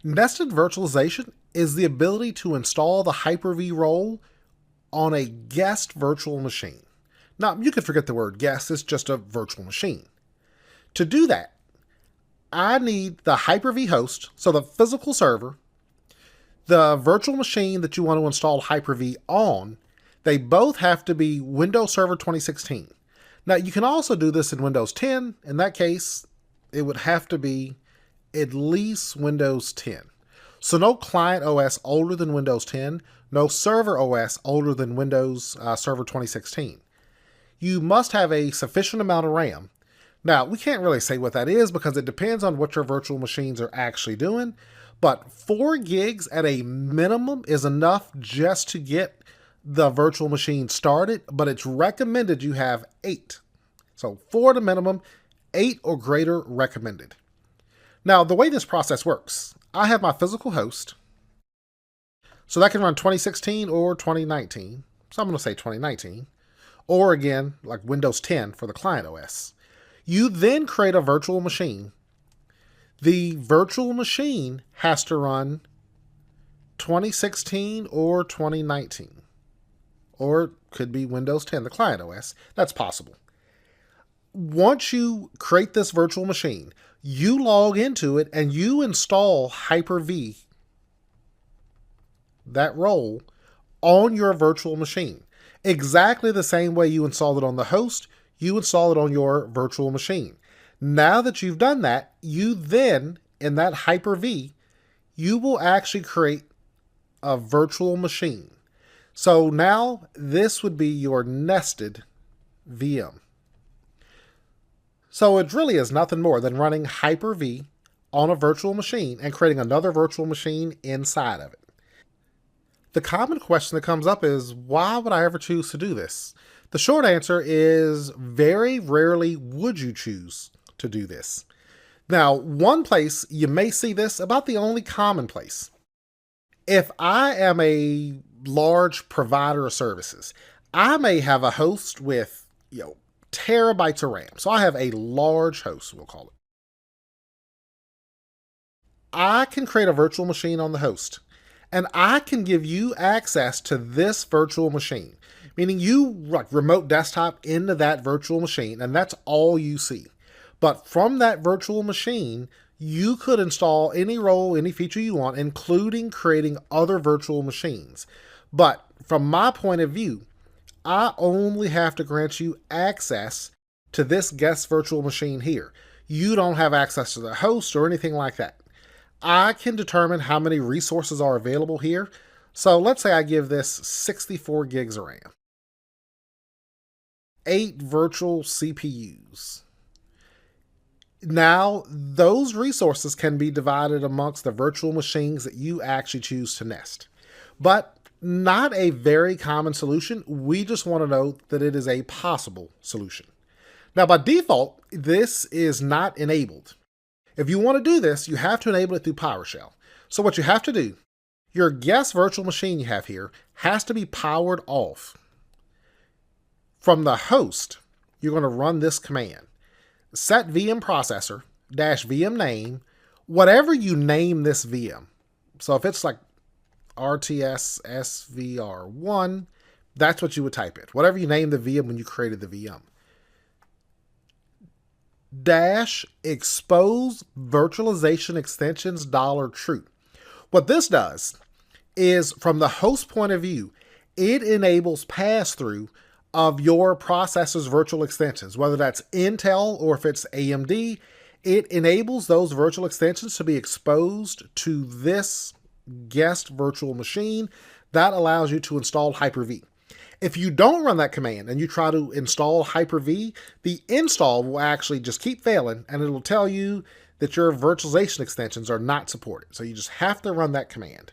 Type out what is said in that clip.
Nested virtualization is the ability to install the Hyper-V role on a guest virtual machine. Now, you could forget the word guest, it's just a virtual machine. To do that, I need the Hyper-V host, so the physical server, the virtual machine that you want to install Hyper-V on. They both have to be Windows Server 2016. Now, you can also do this in Windows 10. In that case, it would have to be at least Windows 10. So no client OS older than Windows 10, no server OS older than Windows Server 2016. You must have a sufficient amount of RAM. Now, we can't really say what that is because it depends on what your virtual machines are actually doing, but 4 gigs at a minimum is enough just to get the virtual machine started, but it's recommended you have 8. So 4 at a minimum, 8 or greater recommended. Now, the way this process works, I have my physical host, so that can run 2016 or 2019. So I'm going to say 2019, or again, like Windows 10 for the client OS. You then create a virtual machine. The virtual machine has to run 2016 or 2019. Or it could be Windows 10, the client OS. That's possible. Once you create this virtual machine, you log into it and you install Hyper-V, that role, on your virtual machine. Exactly the same way you installed it on the host, you install it on your virtual machine. Now that you've done that, you then, in that Hyper-V, you will actually create a virtual machine. So now this would be your nested VM. So it really is nothing more than running Hyper-V on a virtual machine and creating another virtual machine inside of it. The common question that comes up is, why would I ever choose to do this? The short answer is very rarely would you choose to do this. Now, one place you may see this, about the only common place. If I am a large provider of services, I may have a host with, terabytes of RAM. So I have a large host, we'll call it. I can create a virtual machine on the host, and I can give you access to this virtual machine, meaning you remote desktop into that virtual machine, and that's all you see. But from that virtual machine, you could install any role, any feature you want, including creating other virtual machines. But from my point of view, I only have to grant you access to this guest virtual machine here. You don't have access to the host or anything like that. I can determine how many resources are available here. So let's say I give this 64 gigs of RAM, 8 virtual CPUs. Now, those resources can be divided amongst the virtual machines that you actually choose to nest. But not a very common solution. We just want to know that it is a possible solution. Now, by default, this is not enabled. If you want to do this, you have to enable it through PowerShell. So what you have to do, your guest virtual machine you have here has to be powered off. From the host, you're going to run this command. Set VM processor -VM name, whatever you name this VM. So if it's like RTS SVR1, that's what you would type it. Whatever you named the VM when you created the VM. -expose virtualization extensions $true. What this does is, from the host point of view, it enables pass-through of your processor's virtual extensions, whether that's Intel or if it's AMD. It enables those virtual extensions to be exposed to this guest virtual machine. That allows you to install Hyper-V. If you don't run that command and you try to install Hyper-V, the install will actually just keep failing, and it'll tell you that your virtualization extensions are not supported. So you just have to run that command.